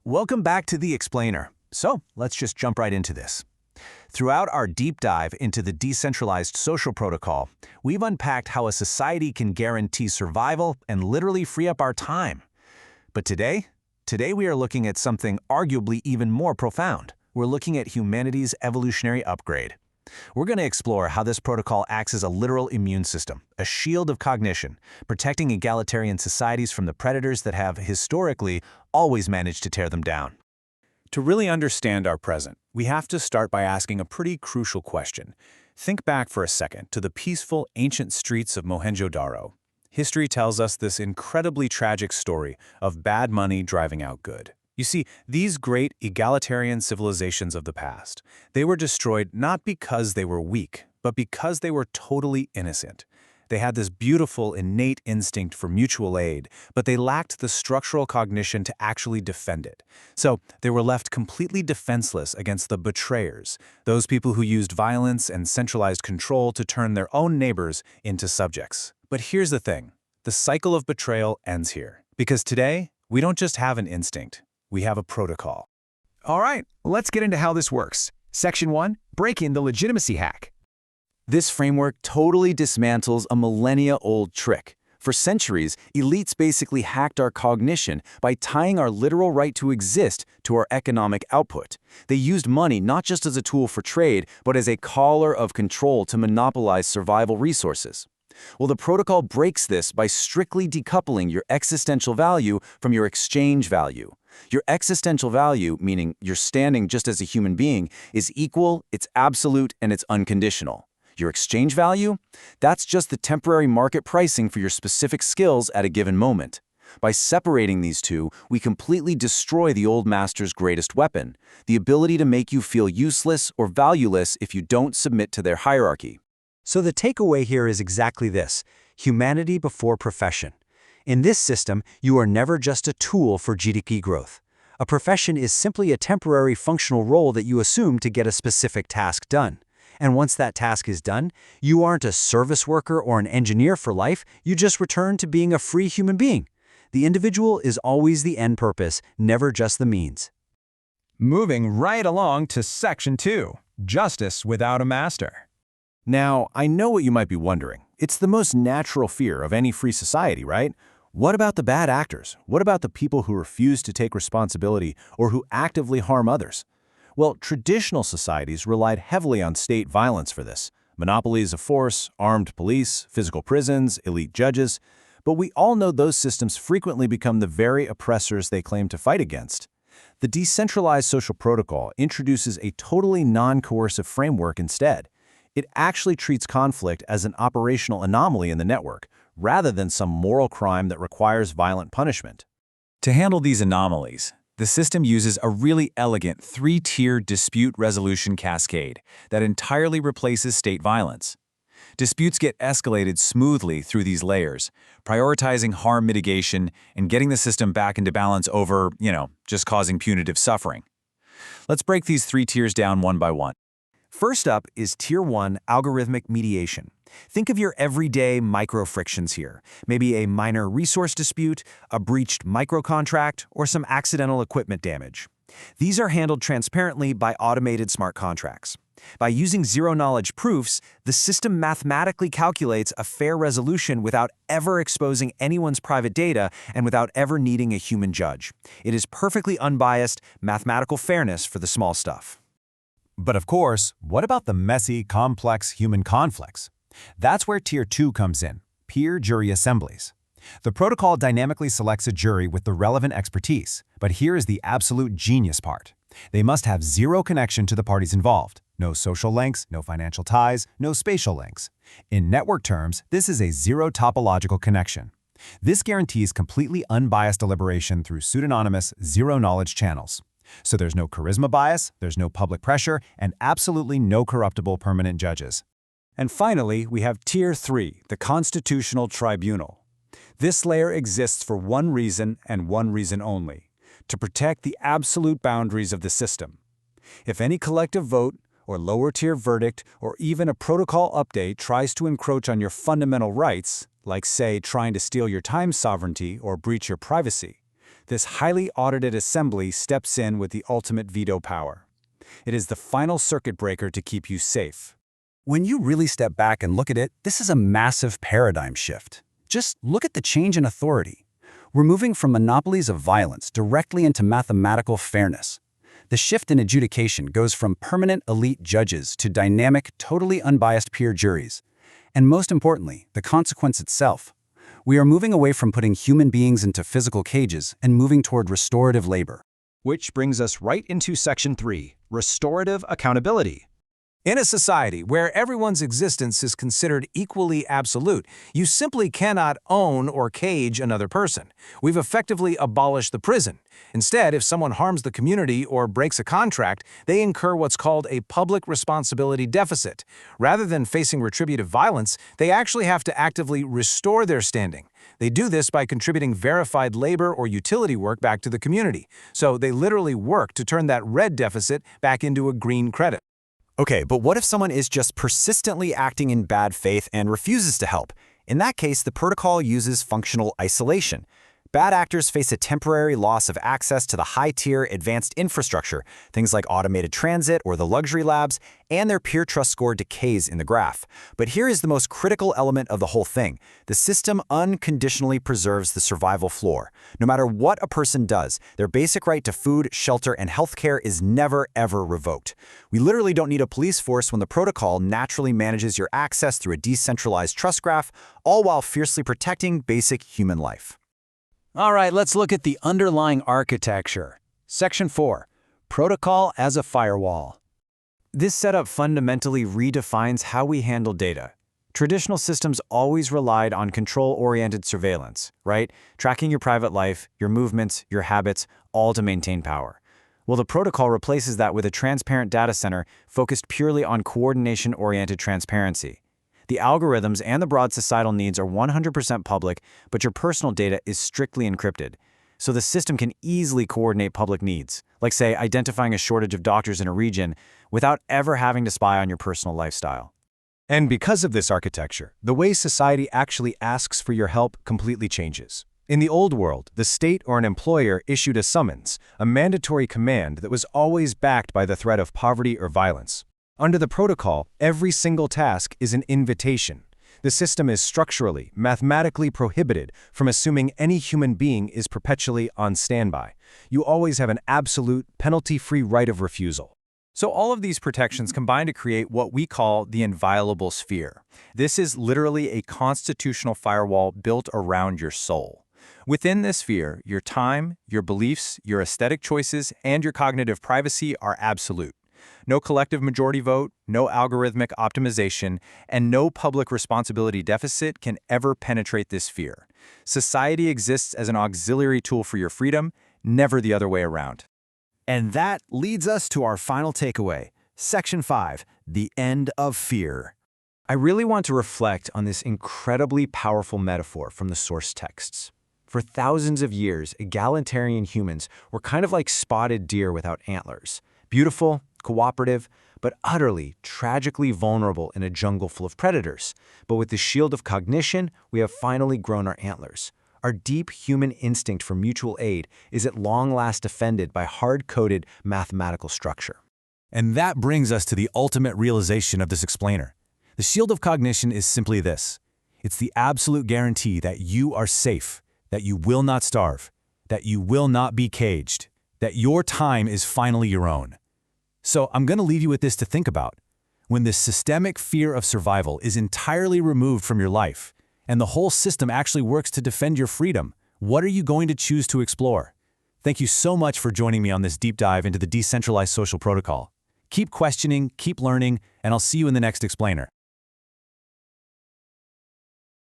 Welcome back to The Explainer. So, let's just jump right into this. Throughout our deep dive into the Decentralized Social Protocol, we've unpacked how a society can guarantee survival and literally free up our time. But today we are looking at something arguably even more profound. We're looking at humanity's evolutionary upgrade. We're going to explore how this protocol acts as a literal immune system, a shield of cognition, protecting egalitarian societies from the predators that have, historically, always managed to tear them down. To really understand our present, we have to start by asking a pretty crucial question. Think back for a second to the peaceful, ancient streets of Mohenjo-Daro. History tells us this incredibly tragic story of bad money driving out good. You see, these great egalitarian civilizations of the past, they were destroyed not because they were weak, but because they were totally innocent. They had this beautiful, innate instinct for mutual aid, but they lacked the structural cognition to actually defend it. So they were left completely defenseless against the betrayers, those people who used violence and centralized control to turn their own neighbors into subjects. But here's the thing. The cycle of betrayal ends here. Because today, we don't just have an instinct. We have a protocol. All right, let's get into how this works. Section 1, break in the legitimacy hack. This framework totally dismantles a millennia-old trick. For centuries, elites basically hacked our cognition by tying our literal right to exist to our economic output. They used money not just as a tool for trade, but as a collar of control to monopolize survival resources. Well, the protocol breaks this by strictly decoupling your existential value from your exchange value. Your existential value, meaning your standing just as a human being, is equal, it's absolute, and it's unconditional. Your exchange value? That's just the temporary market pricing for your specific skills at a given moment. By separating these two, we completely destroy the old master's greatest weapon, the ability to make you feel useless or valueless if you don't submit to their hierarchy. So the takeaway here is exactly this: humanity before profession. In this system, you are never just a tool for GDP growth. A profession is simply a temporary functional role that you assume to get a specific task done. And once that task is done, you aren't a service worker or an engineer for life, you just return to being a free human being. The individual is always the end purpose, never just the means. Moving right along to Section 2, justice without a master. Now, I know what you might be wondering. It's the most natural fear of any free society, right? What about the bad actors? What about the people who refuse to take responsibility or who actively harm others? Well, traditional societies relied heavily on state violence for this. Monopolies of force, armed police, physical prisons, elite judges. But we all know those systems frequently become the very oppressors they claim to fight against. The Decentralized Social Protocol introduces a totally non-coercive framework instead. It actually treats conflict as an operational anomaly in the network, rather than some moral crime that requires violent punishment. To handle these anomalies, the system uses a really elegant three-tier dispute resolution cascade that entirely replaces state violence. Disputes get escalated smoothly through these layers, prioritizing harm mitigation and getting the system back into balance over, just causing punitive suffering. Let's break these three tiers down one by one. First up is Tier 1 algorithmic mediation. Think of your everyday micro-frictions here. Maybe a minor resource dispute, a breached microcontract, or some accidental equipment damage. These are handled transparently by automated smart contracts. By using zero-knowledge proofs, the system mathematically calculates a fair resolution without ever exposing anyone's private data and without ever needing a human judge. It is perfectly unbiased, mathematical fairness for the small stuff. But of course, what about the messy, complex human conflicts? That's where Tier 2 comes in, peer jury assemblies. The protocol dynamically selects a jury with the relevant expertise, but here is the absolute genius part. They must have zero connection to the parties involved. No social links, no financial ties, no spatial links. In network terms, this is a zero topological connection. This guarantees completely unbiased deliberation through pseudonymous, zero-knowledge channels. So there's no charisma bias, there's no public pressure, and absolutely no corruptible permanent judges. And finally, we have Tier 3, the Constitutional Tribunal. This layer exists for one reason and one reason only: to protect the absolute boundaries of the system. If any collective vote, or lower-tier verdict, or even a protocol update tries to encroach on your fundamental rights, like, say, trying to steal your time sovereignty or breach your privacy, This highly audited assembly steps in with the ultimate veto power. It is the final circuit breaker to keep you safe. When you really step back and look at it, this is a massive paradigm shift. Just look at the change in authority. We're moving from monopolies of violence directly into mathematical fairness. The shift in adjudication goes from permanent elite judges to dynamic, totally unbiased peer juries. And most importantly, the consequence itself. We are moving away from putting human beings into physical cages and moving toward restorative labor. Which brings us right into Section 3, Restorative Accountability. In a society where everyone's existence is considered equally absolute, you simply cannot own or cage another person. We've effectively abolished the prison. Instead, if someone harms the community or breaks a contract, they incur what's called a public responsibility deficit. Rather than facing retributive violence, they actually have to actively restore their standing. They do this by contributing verified labor or utility work back to the community. So they literally work to turn that red deficit back into a green credit. Okay, but what if someone is just persistently acting in bad faith and refuses to help? In that case, the protocol uses functional isolation. Bad actors face a temporary loss of access to the high-tier advanced infrastructure, things like automated transit or the luxury labs, and their peer trust score decays in the graph. But here is the most critical element of the whole thing. The system unconditionally preserves the survival floor. No matter what a person does, their basic right to food, shelter, and healthcare is never, ever revoked. We literally don't need a police force when the protocol naturally manages your access through a decentralized trust graph, all while fiercely protecting basic human life. All right, let's look at the underlying architecture. Section 4, Protocol as a Firewall. This setup fundamentally redefines how we handle data. Traditional systems always relied on control-oriented surveillance, right? Tracking your private life, your movements, your habits, all to maintain power. Well, the protocol replaces that with a transparent data center focused purely on coordination-oriented transparency. The algorithms and the broad societal needs are 100% public, but your personal data is strictly encrypted. So the system can easily coordinate public needs, like say identifying a shortage of doctors in a region without ever having to spy on your personal lifestyle. And because of this architecture, the way society actually asks for your help completely changes. In the old world, the state or an employer issued a summons, a mandatory command that was always backed by the threat of poverty or violence. Under the protocol, every single task is an invitation. The system is structurally, mathematically prohibited from assuming any human being is perpetually on standby. You always have an absolute, penalty-free right of refusal. So all of these protections combine to create what we call the inviolable sphere. This is literally a constitutional firewall built around your soul. Within this sphere, your time, your beliefs, your aesthetic choices, and your cognitive privacy are absolute. No collective majority vote, no algorithmic optimization, and no public responsibility deficit can ever penetrate this sphere. Society exists as an auxiliary tool for your freedom, never the other way around. And that leads us to our final takeaway, Section 5, the end of fear. I really want to reflect on this incredibly powerful metaphor from the source texts. For thousands of years, egalitarian humans were kind of like spotted deer without antlers. Beautiful, cooperative, but utterly, tragically vulnerable in a jungle full of predators. But with the shield of cognition, we have finally grown our antlers. Our deep human instinct for mutual aid is at long last defended by hard-coded mathematical structure. And that brings us to the ultimate realization of this explainer. The shield of cognition is simply this. It's the absolute guarantee that you are safe, that you will not starve, that you will not be caged, that your time is finally your own. So I'm going to leave you with this to think about. When this systemic fear of survival is entirely removed from your life, and the whole system actually works to defend your freedom, what are you going to choose to explore? Thank you so much for joining me on this deep dive into the Decentralized Social Protocol. Keep questioning, keep learning, and I'll see you in the next explainer.